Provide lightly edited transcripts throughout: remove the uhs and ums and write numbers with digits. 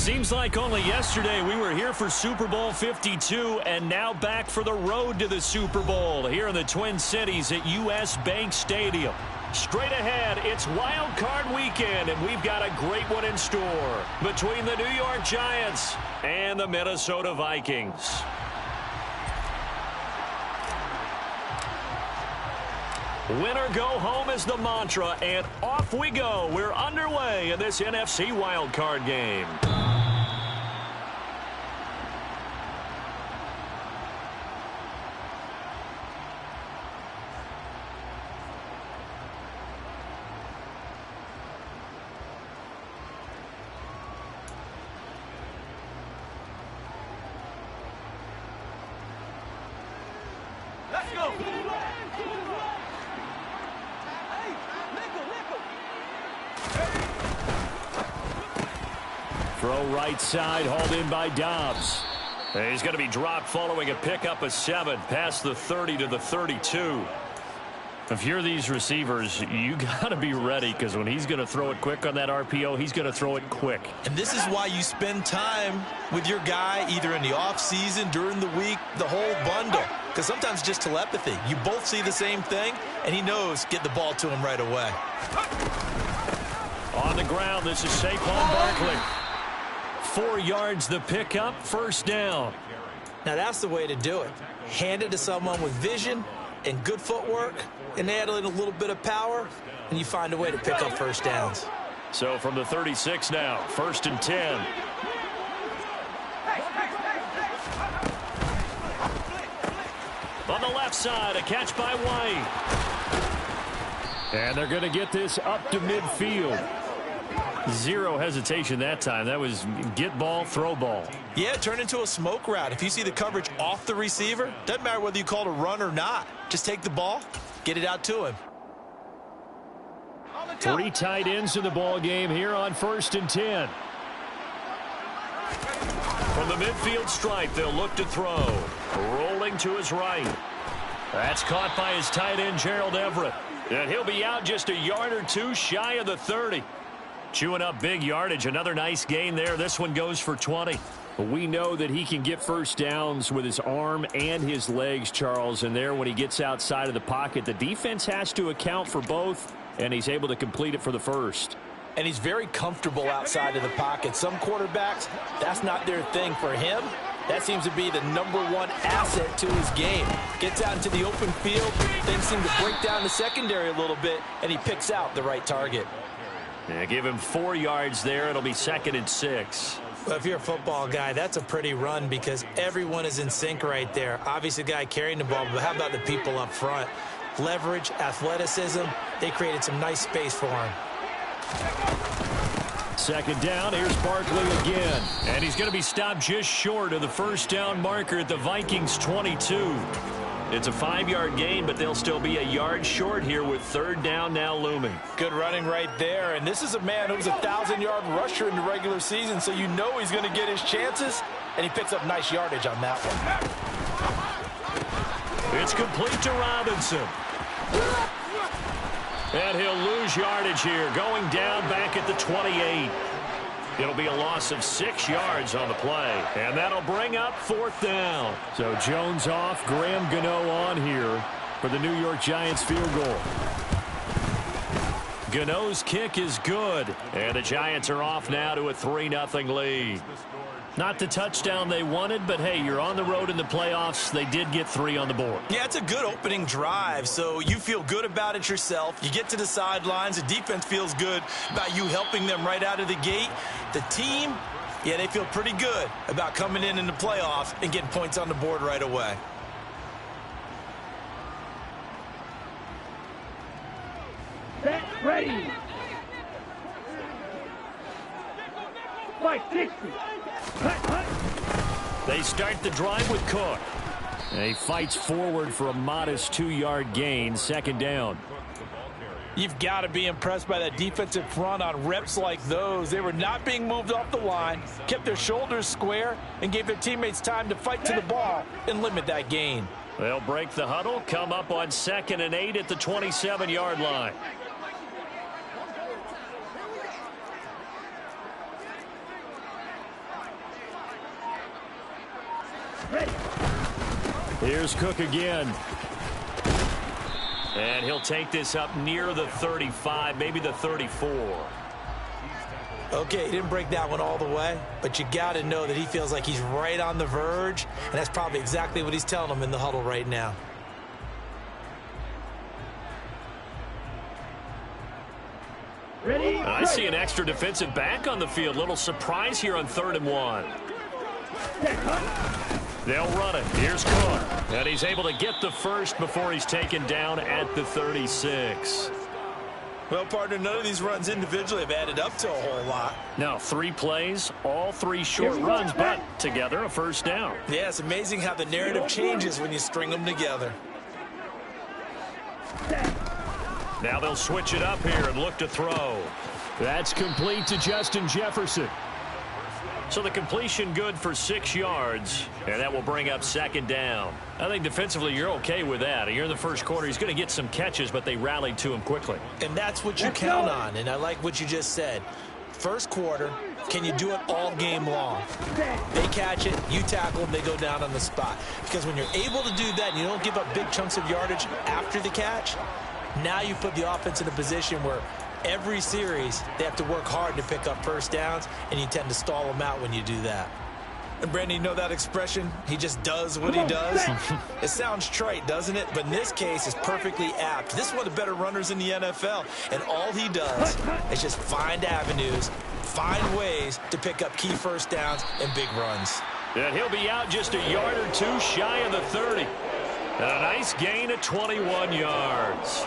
Seems like only yesterday we were here for Super Bowl 52 and now back for the road to the Super Bowl here in the Twin Cities at US Bank Stadium. Straight ahead, it's Wild Card Weekend, and we've got a great one in store between the New York Giants and the Minnesota Vikings. Win or go home is the mantra, and off we go. We're underway in this NFC Wild Card game. Let's go. Throw right side, hauled in by Dobbs. He's going to be dropped following a pickup of 7 past the 30 to the 32. If you're these receivers, you got to be ready, because when he's going to throw it quick on that RPO, he's going to throw it quick. And this is why you spend time with your guy either in the offseason, during the week, the whole bundle. Because sometimes just telepathy. You both see the same thing, and he knows get the ball to him right away. On the ground, this is Saquon Barkley. 4 yards the pickup, first down. Now that's the way to do it. Hand it to someone with vision and good footwork, and add in a little bit of power, and you find a way to pick up first downs. So from the 36 now, 1st and 10. On the left side, a catch by White. And they're going to get this up to midfield. Zero hesitation that time. That was get ball, throw ball. Yeah, turn into a smoke route. If you see the coverage off the receiver, doesn't matter whether you call it a run or not. Just take the ball, get it out to him. 3 tight ends in the ball game here on 1st and 10. From the midfield stripe, they'll look to throw. Rolling to his right. That's caught by his tight end, Gerald Everett. And he'll be out just a yard or 2 shy of the 30. Chewing up big yardage. Another nice gain there. This one goes for 20. We know that he can get first downs with his arm and his legs, Charles. And there, when he gets outside of the pocket, the defense has to account for both, and he's able to complete it for the first. And he's very comfortable outside of the pocket. Some quarterbacks, that's not their thing. For him, that seems to be the #1 asset to his game. Gets out into the open field, things seem to break down the secondary a little bit, and he picks out the right target. Yeah, give him 4 yards there. It'll be 2nd and 6. Well, if you're a football guy, that's a pretty run because everyone is in sync right there. Obviously, the guy carrying the ball, but how about the people up front? Leverage, athleticism, they created some nice space for him. 2nd down, here's Barkley again. And he's going to be stopped just short of the first down marker at the Vikings 22. It's a 5-yard gain, but they'll still be a yard short here with 3rd down now looming. Good running right there. And this is a man who was a 1,000-yard rusher in the regular season, so you know he's going to get his chances, and he picks up nice yardage on that one. It's complete to Robinson. And he'll lose yardage here, going down back at the 28. It'll be a loss of 6 yards on the play. And that'll bring up 4th down. So Jones off, Graham Gano on here for the New York Giants field goal. Gano's kick is good. And the Giants are off now to a 3-0 lead. Not the touchdown they wanted, but hey, you're on the road in the playoffs. They did get 3 on the board. Yeah, it's a good opening drive, so you feel good about it yourself. You get to the sidelines. The defense feels good about you helping them right out of the gate. The team, yeah, they feel pretty good about coming in the playoffs and getting points on the board right away. Set, ready. Fight 60. They start the drive with Cook. And he fights forward for a modest 2-yard gain, 2nd down. You've got to be impressed by that defensive front on reps like those. They were not being moved off the line, kept their shoulders square, and gave their teammates time to fight to the ball and limit that gain. They'll break the huddle, come up on 2nd and 8 at the 27-yard line. Here's Cook again. And he'll take this up near the 35, maybe the 34. Okay, he didn't break that one all the way, but you got to know that he feels like he's right on the verge, and that's probably exactly what he's telling them in the huddle right now. Ready? I see an extra defensive back on the field. Little surprise here on 3rd and 1. They'll run it. Here's Cook. And he's able to get the first before he's taken down at the 36. Well, partner, none of these runs individually have added up to a whole lot. Now, 3 plays, all 3 short runs, but together a first down. Yeah, it's amazing how the narrative changes when you string them together. Now they'll switch it up here and look to throw. That's complete to Justin Jefferson. So the completion good for 6 yards, and that will bring up 2nd down. I think defensively you're okay with that. Here in the first quarter, he's going to get some catches, but they rallied to him quickly. And that's what you count on, and I like what you just said. First quarter, can you do it all game long? They catch it, you tackle them, they go down on the spot. Because when you're able to do that and you don't give up big chunks of yardage after the catch, now you put the offense in a position where every series they have to work hard to pick up first downs, and you tend to stall them out when you do that. And Brandon, you know that expression? He just does what he does. It sounds trite, doesn't it? But in this case, it's perfectly apt. This is one of the better runners in the NFL, and all he does is just find avenues, find ways to pick up key first downs and big runs. And he'll be out just a yard or 2 shy of the 30. And a nice gain of 21 yards.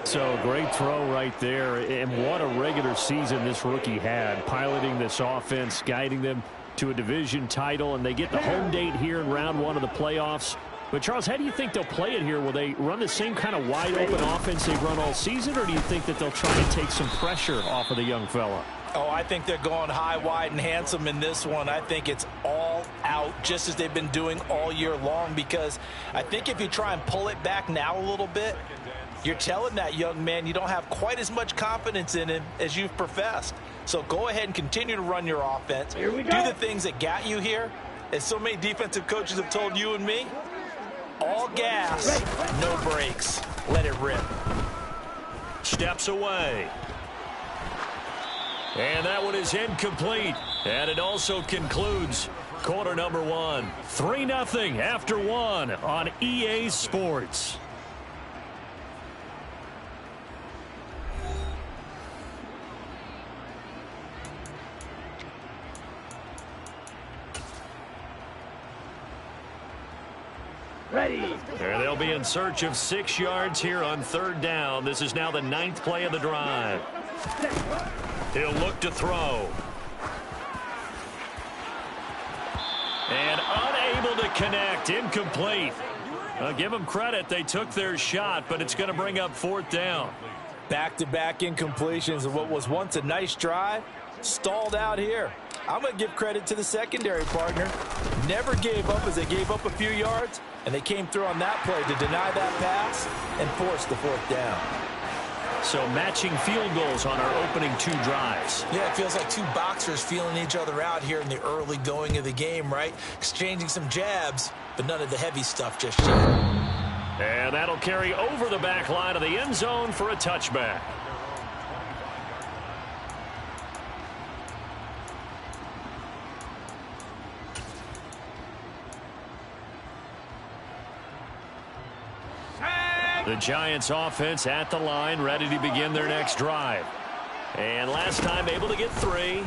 So great throw right there, and what a regular season this rookie had, piloting this offense, guiding them to a division title, and they get the home date here in round 1 of the playoffs. But Charles, how do you think they'll play it here? Will they run the same kind of wide open offense they've run all season, or do you think that they'll try and take some pressure off of the young fella? Oh, I think they're going high, wide, and handsome in this one. I think it's all out, just as they've been doing all year long, because I think if you try and pull it back now a little bit, you're telling that young man you don't have quite as much confidence in him as you've professed. So go ahead and continue to run your offense. Here we go. Do the things that got you here. As so many defensive coaches have told you and me, all gas, no brakes. Let it rip. Steps away. And that one is incomplete. And it also concludes quarter number 1. 3-0 after 1 on EA Sports. Ready. There they'll be in search of 6 yards here on 3rd down. This is now the 9th play of the drive. He'll look to throw. And unable to connect. Incomplete. I'll give them credit. They took their shot, but it's going to bring up 4th down. Back-to-back incompletions of what was once a nice drive, stalled out here. I'm going to give credit to the secondary partner. Never gave up as they gave up a few yards, and they came through on that play to deny that pass and force the 4th down. So matching field goals on our opening 2 drives. Yeah, it feels like 2 boxers feeling each other out here in the early going of the game, right? Exchanging some jabs, but none of the heavy stuff just yet. And that'll carry over the back line of the end zone for a touchback. The Giants offense at the line, ready to begin their next drive. And last time able to get 3.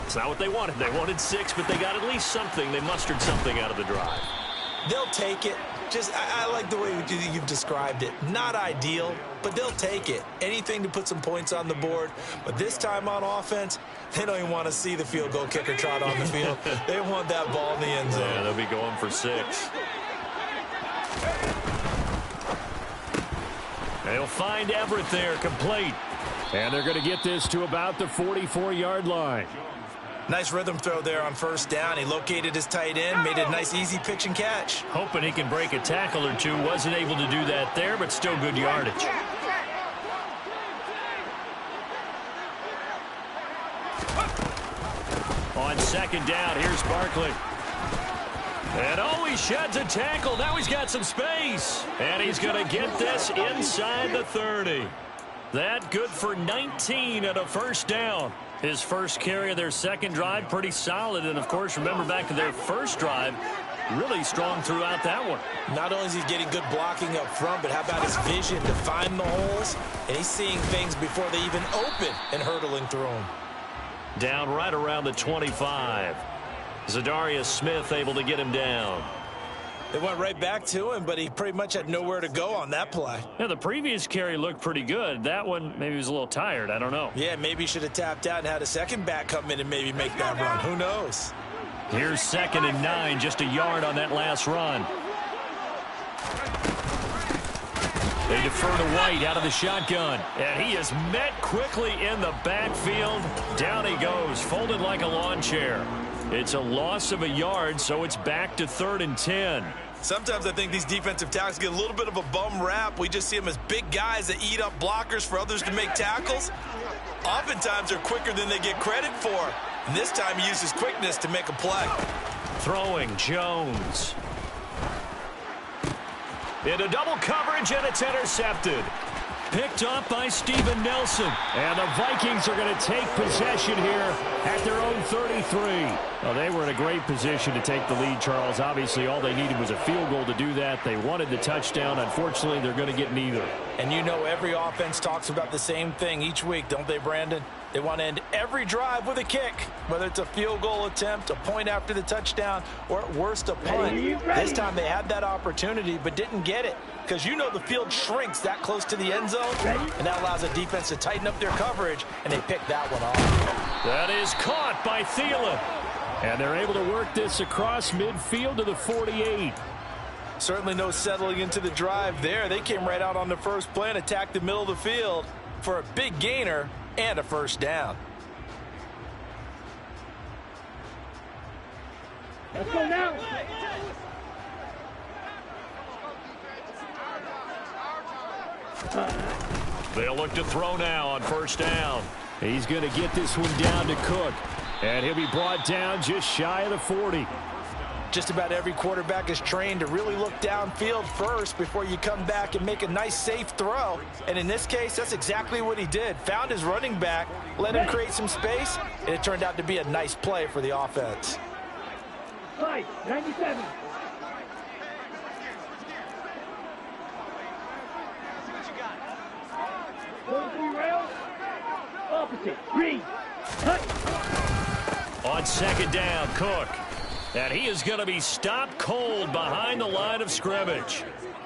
It's not what they wanted. They wanted 6, but they got at least something. They mustered something out of the drive. They'll take it. Just, I like the way you've described it. Not ideal, but they'll take it. Anything to put some points on the board. But this time on offense, they don't even want to see the field goal kicker trot on the field. They want that ball in the end zone. Yeah, they'll be going for 6. They'll find Everett there, complete. And they're going to get this to about the 44-yard line. Nice rhythm throw there on 1st down. He located his tight end, made it a nice easy pitch and catch. Hoping he can break a tackle or 2. Wasn't able to do that there, but still good yardage. On 2nd down, here's Barkley. And oh, he sheds a tackle. Now he's got some space. And he's going to get this inside the 30. That good for 19 and a first down. His first carry of their second drive, pretty solid. And, of course, remember back to their first drive, really strong throughout that one. Not only is he getting good blocking up front, but how about his vision to find the holes? And he's seeing things before they even open and hurtling through them. Down right around the 25. Zadarius Smith able to get him down. They went right back to him, but he pretty much had nowhere to go on that play. Yeah, the previous carry looked pretty good. That one, maybe he was a little tired. I don't know. Yeah, maybe he should have tapped out and had a second back come in and maybe make that run. Who knows? Here's 2nd and 9, just a yard on that last run. They defer to White out of the shotgun. And he is met quickly in the backfield. Down he goes, folded like a lawn chair. It's a loss of a yard, so it's back to 3rd and 10. Sometimes I think these defensive tackles get a little bit of a bum rap. We just see them as big guys that eat up blockers for others to make tackles. Oftentimes they're quicker than they get credit for. And this time he uses quickness to make a play. Throwing Jones. Into double coverage, and it's intercepted. Picked up by Steven Nelson. And the Vikings are going to take possession here at their own 33. Well, they were in a great position to take the lead, Charles. Obviously, all they needed was a field goal to do that. They wanted the touchdown. Unfortunately, they're going to get neither. And you know every offense talks about the same thing each week, don't they, Brandon? They want to end every drive with a kick, whether it's a field goal attempt, a point after the touchdown, or at worst a punt. This time they had that opportunity but didn't get it, because you know the field shrinks that close to the end zone, and that allows the defense to tighten up their coverage, and they pick that one off. That is caught by Thielen. And they're able to work this across midfield to the 48. Certainly no settling into the drive there. They came right out on the first play and attacked the middle of the field for a big gainer and a first down. Let's go now. They'll look to throw now on first down. He's going to get this one down to Cook. And he'll be brought down just shy of the 40. Just about every quarterback is trained to really look downfield first before you come back and make a nice, safe throw. And in this case, that's exactly what he did. Found his running back, let him create some space, and it turned out to be a nice play for the offense. 97. Opposite. Green. On second down, Cook. And he is going to be stopped cold behind the line of scrimmage.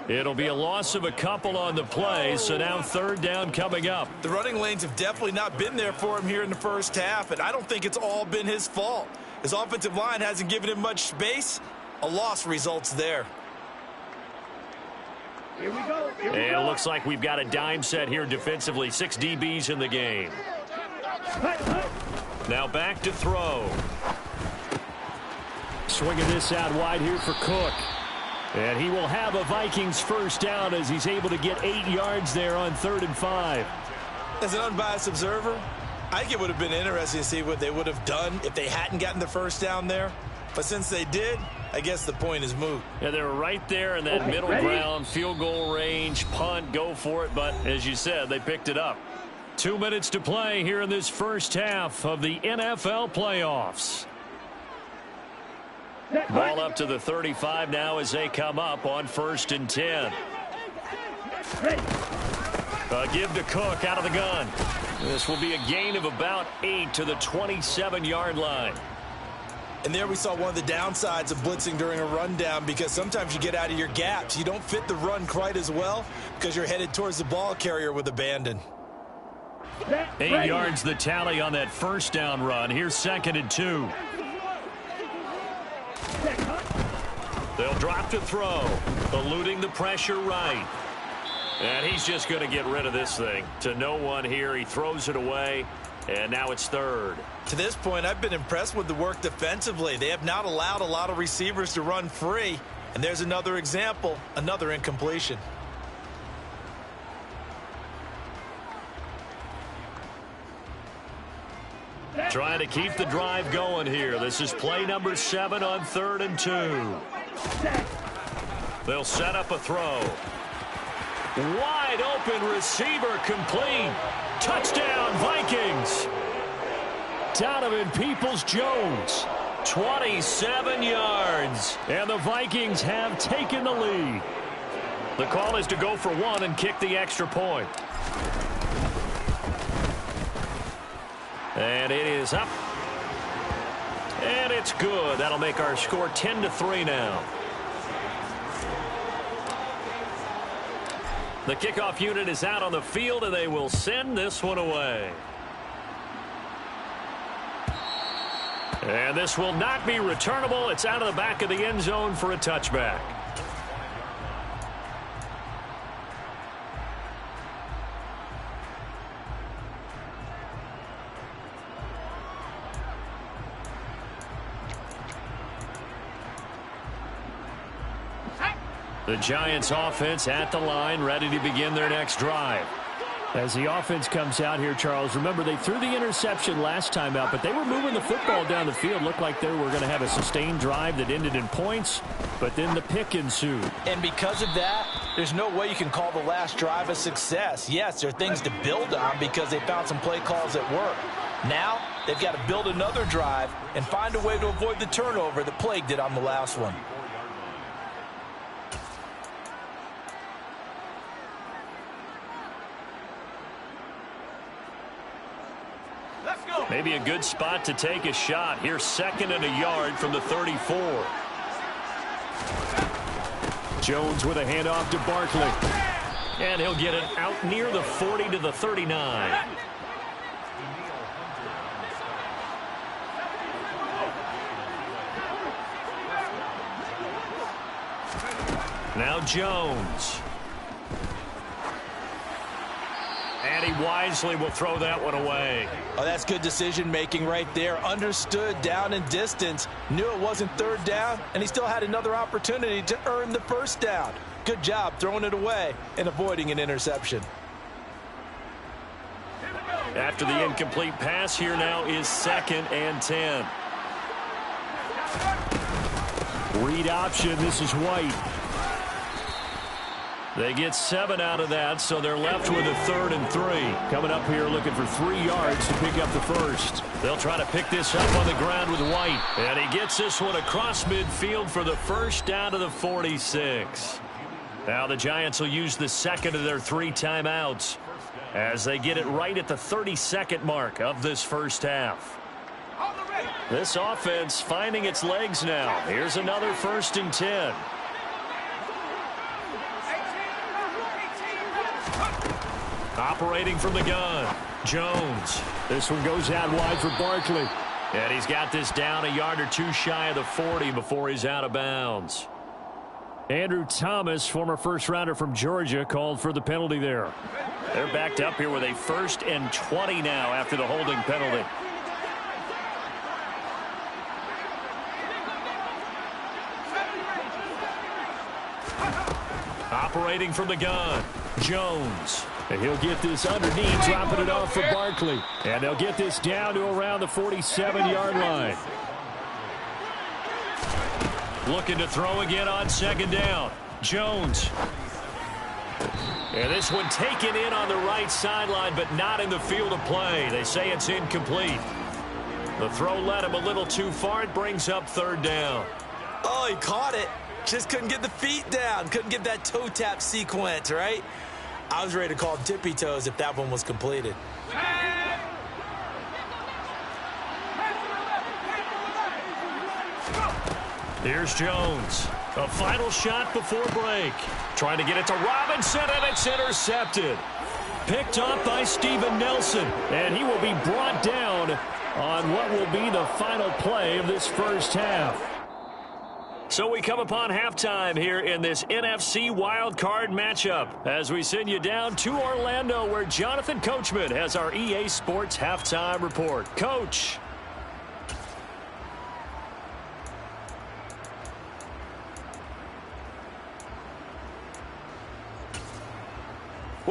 It'll be a loss of a couple on the play, so now third down coming up. The running lanes have definitely not been there for him here in the first half, and I don't think it's all been his fault. His offensive line hasn't given him much space. A loss results there. Here we go. And it looks like we've got a dime set here defensively. 6 DBs in the game. Now back to throw. Swinging this out wide here for Cook. And he will have a Vikings first down as he's able to get 8 yards there on 3rd and 5. As an unbiased observer, I think it would have been interesting to see what they would have done if they hadn't gotten the first down there. But since they did, I guess the point is moot. Yeah, they were right there in that middle ground, field goal range, punt, go for it. But as you said, they picked it up. 2 minutes to play here in this first half of the NFL playoffs. Ball up to the 35 now as they come up on 1st and 10. Give to Cook out of the gun. This will be a gain of about 8 to the 27-yard line. And there we saw one of the downsides of blitzing during a rundown, because sometimes you get out of your gaps. You don't fit the run quite as well because you're headed towards the ball carrier with abandon. 8 yards the tally on that first down run. Here's 2nd and 2. They'll drop to throw, eluding the pressure right. And he's just going to get rid of this thing. To no one here. He throws it away, and now it's 3rd. To this point, I've been impressed with the work defensively. They have not allowed a lot of receivers to run free. And there's another example, another incompletion. Trying to keep the drive going here. This is play number 7 on 3rd and 2. They'll set up a throw. Wide open receiver complete. Touchdown, Vikings. Donovan Peoples-Jones, 27 yards. And the Vikings have taken the lead. The call is to go for one and kick the extra point. And it is up. And it's good. That'll make our score 10-3 now. The kickoff unit is out on the field, and they will send this one away. And this will not be returnable. It's out of the back of the end zone for a touchback. The Giants offense at the line, ready to begin their next drive. As the offense comes out here, Charles, remember they threw the interception last time out, but they were moving the football down the field. Looked like they were going to have a sustained drive that ended in points, but then the pick ensued. And because of that, there's no way you can call the last drive a success. Yes, there are things to build on because they found some play calls that work. Now, they've got to build another drive and find a way to avoid the turnover that plagued it on the last one. Maybe a good spot to take a shot. Here's 2nd and a yard from the 34. Jones with a handoff to Barkley. And he'll get it out near the 40 to the 39. Now Jones. And he wisely will throw that one away. Oh, that's good decision-making right there. Understood down and distance. Knew it wasn't 3rd down, and he still had another opportunity to earn the 1st down. Good job throwing it away and avoiding an interception. After the incomplete pass, here now is 2nd and 10. Read option. This is White. They get 7 out of that, so they're left with a 3rd and 3. Coming up here looking for 3 yards to pick up the first. They'll try to pick this up on the ground with White. And he gets this one across midfield for the first down to the 46. Now the Giants will use the 2nd of their 3 timeouts as they get it right at the 32nd mark of this first half. This offense finding its legs now. Here's another 1st and 10. Operating from the gun, Jones. This one goes out wide for Barkley. And he's got this down a yard or 2 shy of the 40 before he's out of bounds. Andrew Thomas, former first-rounder from Georgia, called for the penalty there. They're backed up here with a 1st and 20 now after the holding penalty. Operating from the gun, Jones. And he'll get this underneath, dropping it off for Barkley. And they'll get this down to around the 47-yard line. Looking to throw again on 2nd down. Jones. And this one taken in on the right sideline, but not in the field of play. They say it's incomplete. The throw led him a little too far. It brings up 3rd down. Oh, he caught it. Just couldn't get the feet down. Couldn't get that toe tap sequence, right? I was ready to call tippy toes if that one was completed. Here's Jones. A final shot before break. Trying to get it to Robinson, and it's intercepted. Picked off by Steven Nelson, and he will be brought down on what will be the final play of this first half. So we come upon halftime here in this NFC wildcard matchup as we send you down to Orlando where Jonathan Coachman has our EA Sports halftime report. Coach.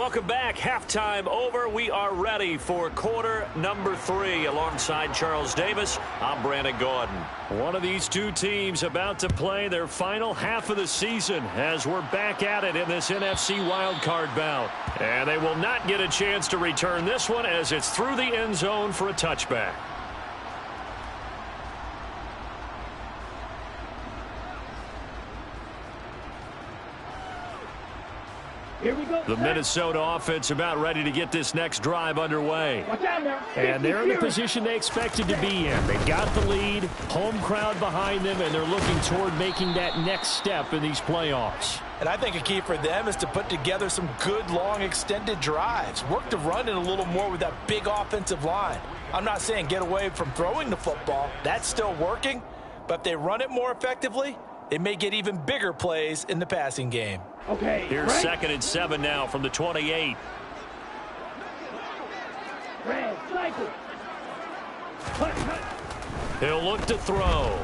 Welcome back. Halftime over. We are ready for quarter number 3. Alongside Charles Davis, I'm Brandon Gordon. One of these two teams about to play their final half of the season as we're back at it in this NFC wildcard bout. And they will not get a chance to return this one as it's through the end zone for a touchback. Here we go. The Minnesota offense about ready to get this next drive underway. Watch out now. And they're in the position they expected to be in. They got the lead, home crowd behind them, and they're looking toward making that next step in these playoffs. And I think a key for them is to put together some good, long, extended drives. Work to run it a little more with that big offensive line. I'm not saying get away from throwing the football. That's still working. But if they run it more effectively, they may get even bigger plays in the passing game. Okay. Here's right. 2nd and 7 now from the 28. Red, cycle. Cut, cut. He'll look to throw.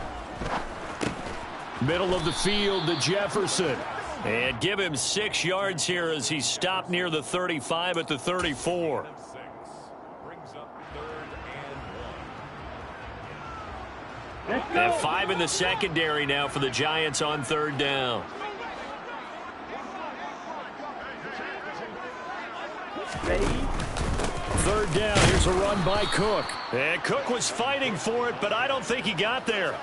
Middle of the field to Jefferson. And give him 6 yards here as he's stopped near the 35 at the 34. Let's go. And 5 in the secondary now for the Giants on 3rd down. Ready. 3rd down. Here's a run by Cook. And Cook was fighting for it, but I don't think he got there.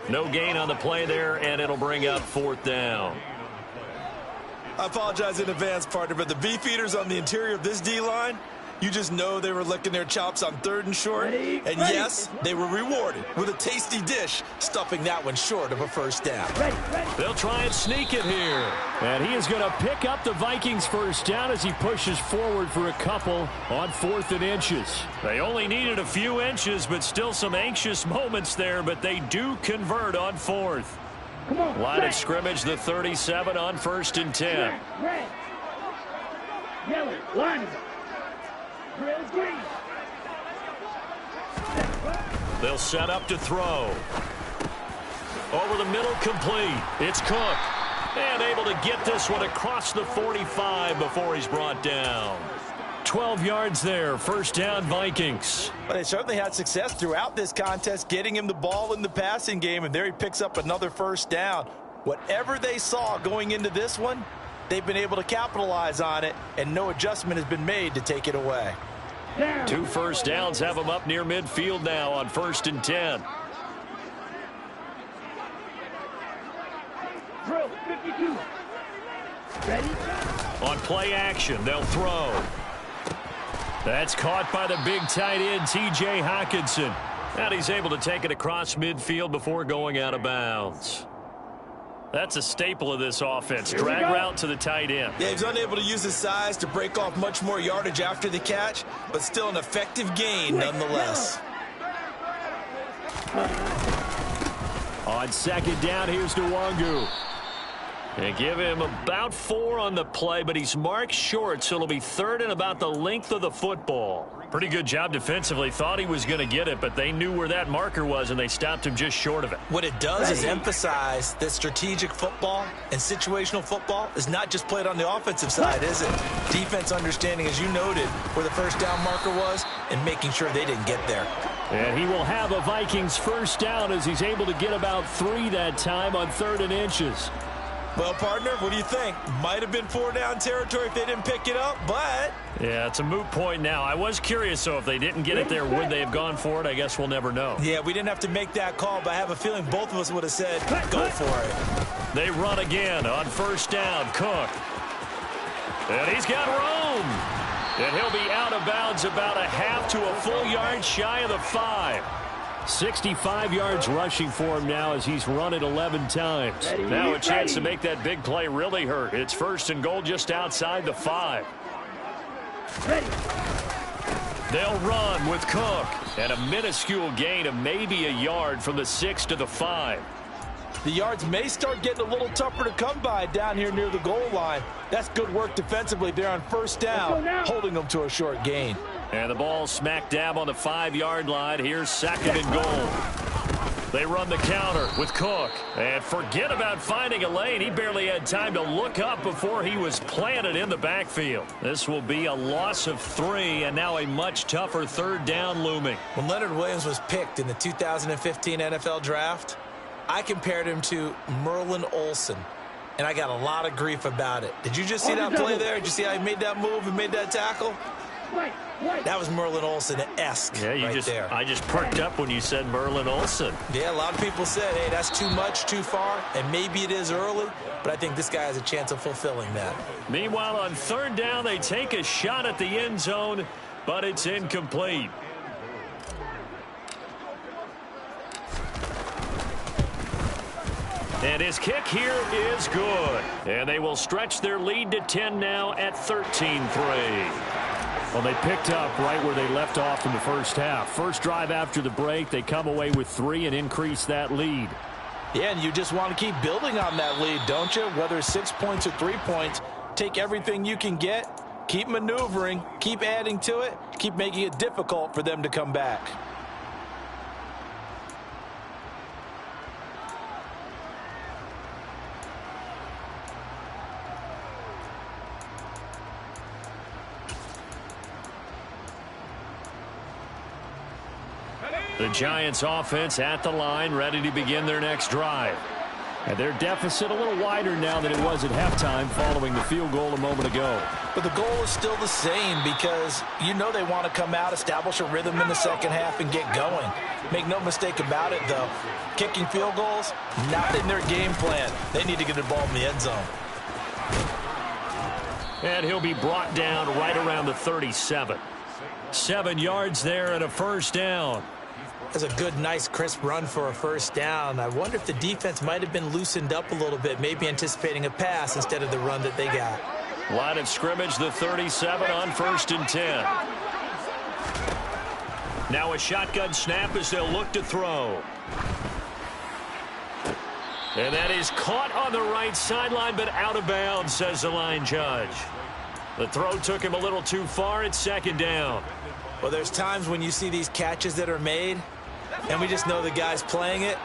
No gain on the play there, and it'll bring up 4th down. I apologize in advance, partner, but the beef eaters on the interior of this D-line, you just know they were licking their chops on 3rd and short. Ready, and ready. yes, they were rewarded with a tasty dish, stuffing that one short of a first down. Ready, ready. They'll try and sneak it here. And he is going to pick up the Vikings first down as he pushes forward for a couple on 4th and inches. They only needed a few inches, but still some anxious moments there, but they do convert on 4th. Come on. Line of red. scrimmage, the 37 on 1st and 10. Red, red. Yellow, line. Grill, green. They'll set up to throw. Over the middle, complete. It's Cook. And able to get this one across the 45 before he's brought down. 12 yards there. 1st down, Vikings. But they certainly had success throughout this contest, getting him the ball in the passing game, and there he picks up another 1st down. Whatever they saw going into this one, they've been able to capitalize on it, and no adjustment has been made to take it away. Down. 2 first downs have them up near midfield now on 1st and 10. Drill, 52. Ready. On play action, they'll throw. That's caught by the big tight end, T.J. Hockenson. And he's able to take it across midfield before going out of bounds. That's a staple of this offense. Drag route to the tight end. Yeah, he's unable to use his size to break off much more yardage after the catch, but still an effective gain nonetheless. On 2nd down, here's Nwangu. They give him about 4 on the play, but he's marked short, so it'll be 3rd and about the length of the football. Pretty good job defensively. Thought he was going to get it, but they knew where that marker was, and they stopped him just short of it. What it does is emphasize that strategic football and situational football is not just played on the offensive side, is it? Defense understanding, as you noted, where the 1st down marker was and making sure they didn't get there. And he will have a Vikings 1st down as he's able to get about 3 that time on 3rd and inches. Well, partner, what do you think? Might have been 4-down territory if they didn't pick it up, but... Yeah, it's a moot point now. I was curious, so if they didn't get it there, would they have gone for it? I guess we'll never know. Yeah, we didn't have to make that call, but I have a feeling both of us would have said, go for it. They run again on 1st down. Cook. And he's got room. And he'll be out of bounds about a half to a full yard shy of the 5. 65 yards rushing for him now as he's run it 11 times. Ready, Now a chance to ready. make that big play really hurt. It's 1st and goal just outside the 5. Ready. They'll run with Cook. And a minuscule gain of maybe a yard from the 6 to the 5. The yards may start getting a little tougher to come by down here near the goal line. That's good work defensively there on 1st down, holding them to a short gain. And the ball smack dab on the 5-yard line. Here's 2nd and goal. They run the counter with Cook. And forget about finding a lane. He barely had time to look up before he was planted in the backfield. This will be a loss of 3, and now a much tougher 3rd down looming. When Leonard Williams was picked in the 2015 NFL Draft, I compared him to Merlin Olsen, and I got a lot of grief about it. Did you just see that play there? Did you see how he made that move and made that tackle? That was Merlin Olsen-esque there. I just perked up when you said Merlin Olsen. Yeah, a lot of people said, hey, that's too much, too far, and maybe it is early, but I think this guy has a chance of fulfilling that. Meanwhile, on 3rd down, they take a shot at the end zone, but it's incomplete. And his kick here is good. And they will stretch their lead to 10 now at 13-3. Well, they picked up right where they left off in the first half. First drive after the break, they come away with 3 and increase that lead. Yeah, and you just want to keep building on that lead, don't you? Whether it's 6 points or 3 points, take everything you can get, keep maneuvering, keep adding to it, keep making it difficult for them to come back. The Giants offense at the line, ready to begin their next drive. And their deficit a little wider now than it was at halftime following the field goal a moment ago. But the goal is still the same because you know they want to come out, establish a rhythm in the second half, and get going. Make no mistake about it, though. Kicking field goals, not in their game plan. They need to get the ball in the end zone. And he'll be brought down right around the 37. 7 yards there and a first down. That's a good, nice, crisp run for a first down. I wonder if the defense might have been loosened up a little bit, maybe anticipating a pass instead of the run that they got. Line of scrimmage, the 37 on 1st and 10. Now a shotgun snap as they'll look to throw. And that is caught on the right sideline, but out of bounds, says the line judge. The throw took him a little too far. It's 2nd down. Well, there's times when you see these catches that are made, and we just know the guys playing it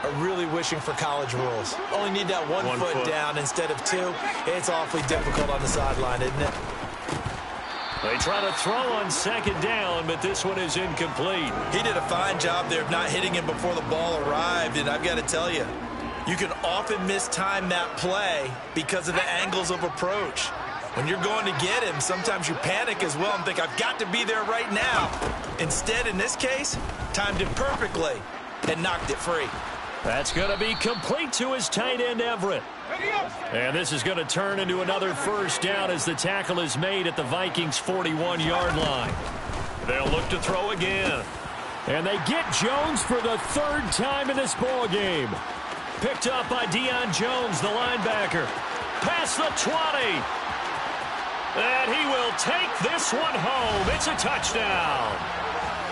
are really wishing for college rules. Only need that one foot down instead of 2. It's awfully difficult on the sideline, isn't it? They try to throw on 2nd down, but this one is incomplete. He did a fine job there of not hitting him before the ball arrived, and I've got to tell you, you can often mistime that play because of the angles of approach. When you're going to get him, sometimes you panic as well and think, I've got to be there right now. Instead, in this case, timed it perfectly and knocked it free. That's going to be complete to his tight end, Everett. And this is going to turn into another first down as the tackle is made at the Vikings' 41-yard line. They'll look to throw again. And they get Jones for the 3rd time in this ball game. Picked up by Deion Jones, the linebacker. Past the 20. And he will take this one home. It's a touchdown.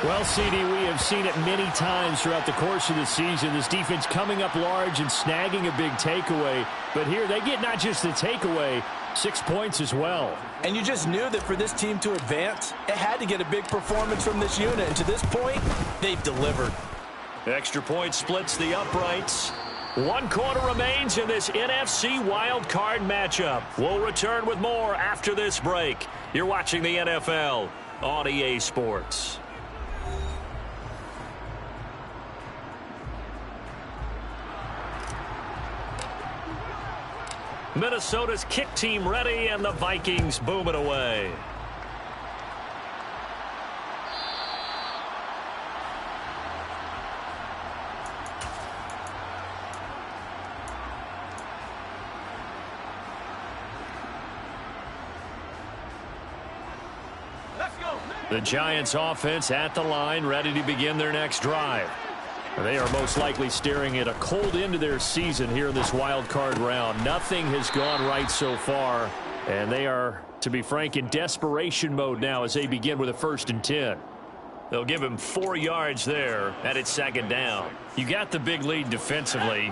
Well, CD, we have seen it many times throughout the course of the season. This defense coming up large and snagging a big takeaway. But here they get not just the takeaway, 6 points as well. And you just knew that for this team to advance, it had to get a big performance from this unit. And to this point, they've delivered. Extra point splits the uprights. 1 quarter remains in this NFC wild card matchup. We'll return with more after this break. You're watching the NFL on EA Sports. Minnesota's kick team ready, and the Vikings boom it away. The Giants offense at the line, ready to begin their next drive. They are most likely staring at a cold end to their season here in this wild card round. Nothing has gone right so far, and they are, to be frank, in desperation mode now as they begin with a 1st and 10. They'll give him 4 yards there, and it's 2nd down. You got the big lead defensively.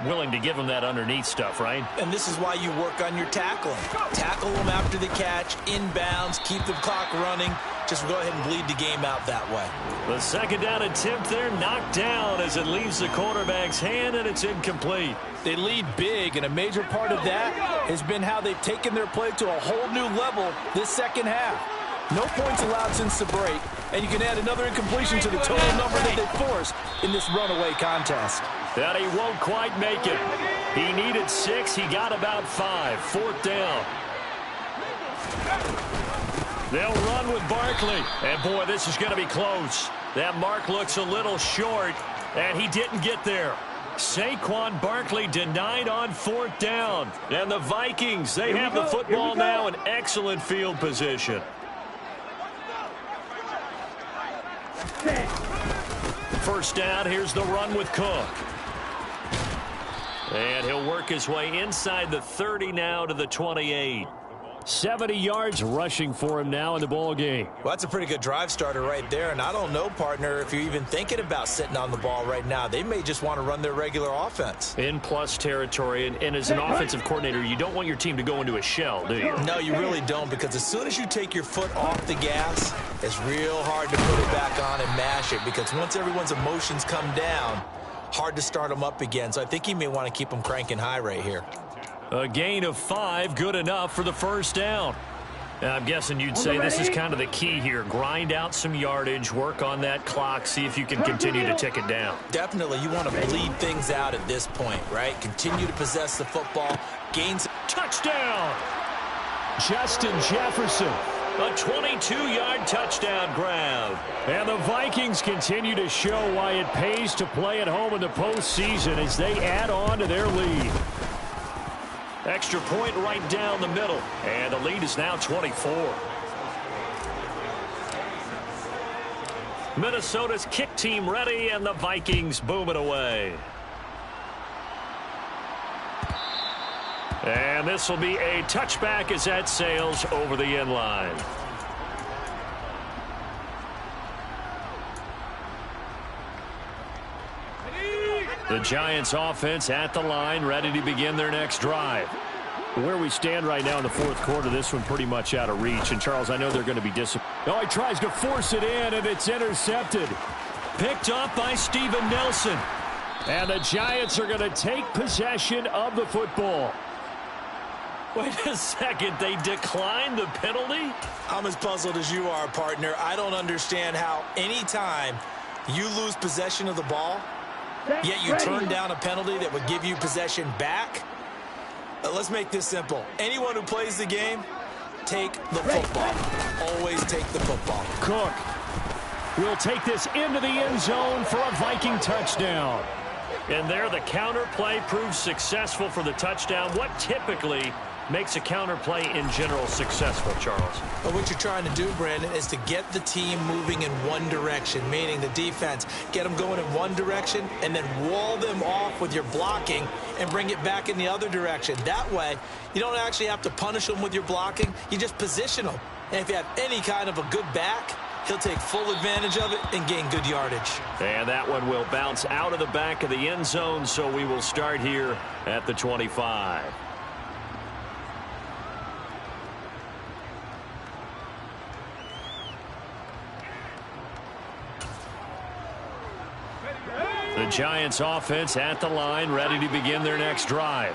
Willing to give them that underneath stuff, right? And this is why you work on your tackling. Tackle them after the catch, inbounds, keep the clock running, just go ahead and bleed the game out that way. The second down attempt there knocked down as it leaves the quarterback's hand, and it's incomplete. They lead big, and a major part of that has been how they've taken their play to a whole new level this second half. No points allowed since the break, and you can add another incompletion to the total number that they forced in this runaway contest. That he won't quite make it. He needed 6. He got about 5. Fourth down. They'll run with Barkley. And, boy, this is going to be close. That mark looks a little short, and he didn't get there. Saquon Barkley denied on fourth down. And the Vikings, they have the football now in excellent field position. First down, here's the run with Cook. And he'll work his way inside the 30 now to the 28. 70 yards rushing for him now in the ball game. Well, that's a pretty good drive starter right there, and I don't know, partner, if you're even thinking about sitting on the ball right now. They may just want to run their regular offense. In plus territory, and as an offensive coordinator, you don't want your team to go into a shell, do you? No, you really don't, because as soon as you take your foot off the gas, it's real hard to put it back on and mash it, because once everyone's emotions come down, hard to start them up again. So I think you may want to keep them cranking high right here. A gain of 5, good enough for the first down. I'm guessing you'd say this is kind of the key here. Grind out some yardage, work on that clock, see if you can continue to tick it down. Definitely, you want to bleed things out at this point, right? Continue to possess the football, gain some... Touchdown! Justin Jefferson. A 22-yard touchdown grab. And the Vikings continue to show why it pays to play at home in the postseason as they add on to their lead. Extra point right down the middle. And the lead is now 24. Minnesota's kick team ready, and the Vikings boom it away. And this will be a touchback as that sails over the end line. The Giants offense at the line, ready to begin their next drive. Where we stand right now in the fourth quarter, this one pretty much out of reach. And, Charles, I know they're going to be disappointed. Oh, he tries to force it in, and it's intercepted. Picked up by Steven Nelson. And the Giants are going to take possession of the football. Wait a second, they declined the penalty? I'm as puzzled as you are, partner. I don't understand how anytime you lose possession of the ball, yet you turn down a penalty that would give you possession back. Let's make this simple. Anyone who plays the game, take the football. Always take the football. Cook will take this into the end zone for a Viking touchdown. And there the counter play proves successful for the touchdown. What typically makes a counter play in general successful, Charles? But what you're trying to do, Brandon, is to get the team moving in one direction, meaning the defense, get them going in one direction and then wall them off with your blocking and bring it back in the other direction. That way, you don't actually have to punish them with your blocking. You just position them. And if you have any kind of a good back, he'll take full advantage of it and gain good yardage. And that one will bounce out of the back of the end zone, so we will start here at the 25. The Giants offense at the line, ready to begin their next drive.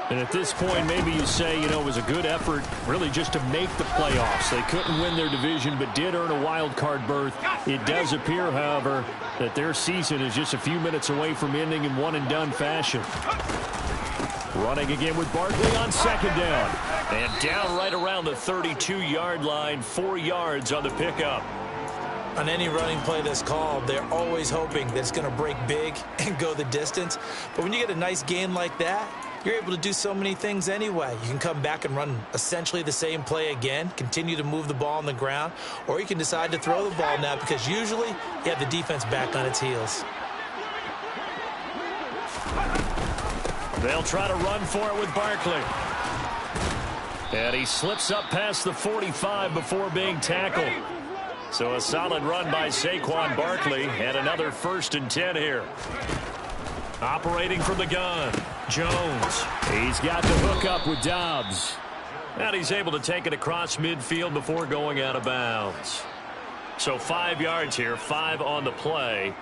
And at this point, maybe you say, you know, it was a good effort really just to make the playoffs. They couldn't win their division, but did earn a wild card berth. It does appear, however, that their season is just a few minutes away from ending in one-and-done fashion. Running again with Barkley on second down. And down right around the 32-yard line, 4 yards on the pickup. On any running play that's called, they're always hoping that it's going to break big and go the distance. But when you get a nice gain like that, you're able to do so many things anyway. You can come back and run essentially the same play again, continue to move the ball on the ground, or you can decide to throw the ball now because usually you have the defense back on its heels. They'll try to run for it with Barkley. And he slips up past the 45 before being tackled. So a solid run by Saquon Barkley, and another 1st and 10 here. Operating from the gun, Jones. He's got the hook up with Dobbs. And he's able to take it across midfield before going out of bounds. So 5 yards here, 5 on the play.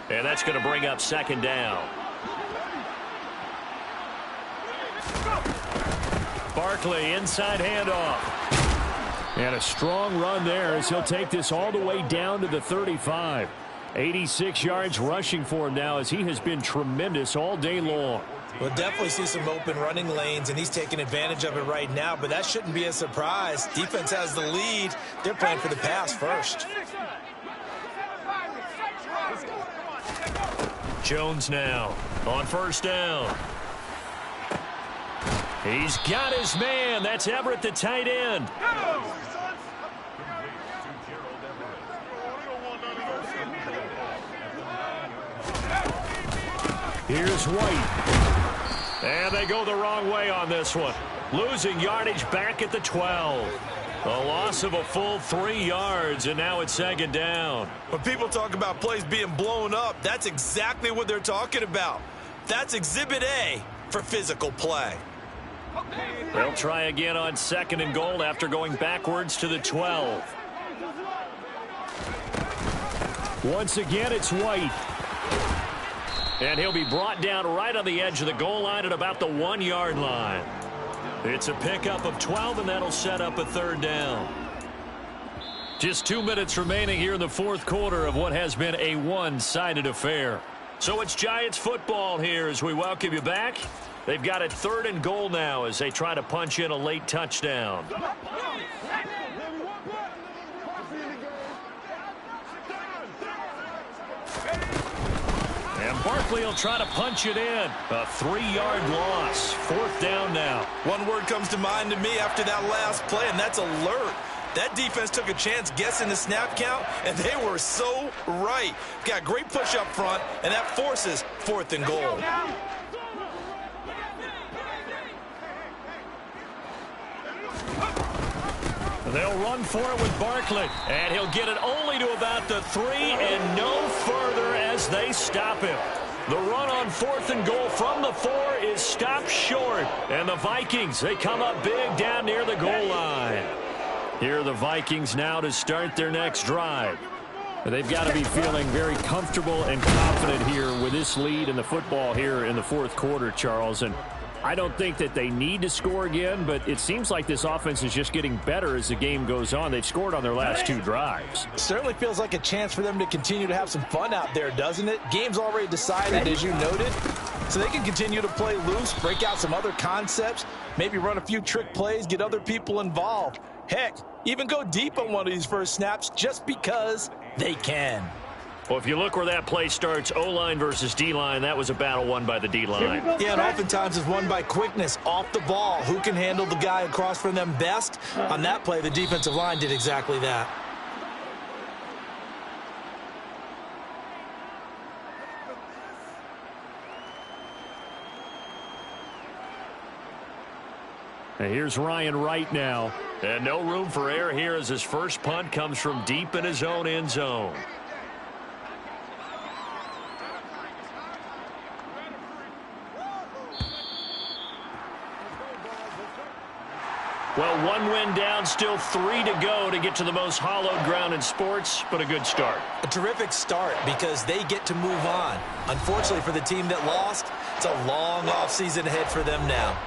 And that's going to bring up second down. Barkley, inside handoff. And a strong run there as he'll take this all the way down to the 35. 86 yards rushing for him now as he has been tremendous all day long. We'll definitely see some open running lanes, and he's taking advantage of it right now, but that shouldn't be a surprise. Defense has the lead. They're playing for the pass first. Jones now on first down. He's got his man. That's Everett, the tight end. Here's White. And they go the wrong way on this one. Losing yardage back at the 12. A loss of a full 3 yards, and now it's second down. When people talk about plays being blown up, that's exactly what they're talking about. That's Exhibit A for physical play. They'll try again on second and goal after going backwards to the 12. Once again, it's White. And he'll be brought down right on the edge of the goal line at about the 1 yard line. It's a pickup of 12, and that'll set up a third down. Just 2 minutes remaining here in the fourth quarter of what has been a one-sided affair. So it's Giants football here as we welcome you back. They've got it third and goal now as they try to punch in a late touchdown. And Barkley will try to punch it in. A 3-yard loss. Fourth down now. One word comes to mind to me after that last play, and that's alert. That defense took a chance guessing the snap count, and they were so right. Got great push up front, and that forces fourth and goal. They'll run for it with Barkley, and he'll get it only to about the 3 and no further as they stop him. The run on fourth and goal from the 4 is stopped short, and the Vikings, they come up big down near the goal line. Here are the Vikings now to start their next drive. They've got to be feeling very comfortable and confident here with this lead in the football here in the fourth quarter, Charles. And I don't think that they need to score again, but it seems like this offense is just getting better as the game goes on. They've scored on their last 2 drives. Certainly feels like a chance for them to continue to have some fun out there, doesn't it? Game's already decided, as you noted, so they can continue to play loose, break out some other concepts, maybe run a few trick plays, get other people involved. Heck, even go deep on one of these first snaps just because they can. Well, if you look where that play starts, O-line versus D-line, that was a battle won by the D-line. Yeah, and oftentimes it's won by quickness off the ball. Who can handle the guy across from them best? On that play, the defensive line did exactly that. And here's Ryan Wright now. And no room for error here as his first punt comes from deep in his own end zone. Well, 1 win down, still 3 to go to get to the most hallowed ground in sports, but a good start. A terrific start because they get to move on. Unfortunately for the team that lost, it's a long offseason ahead for them now.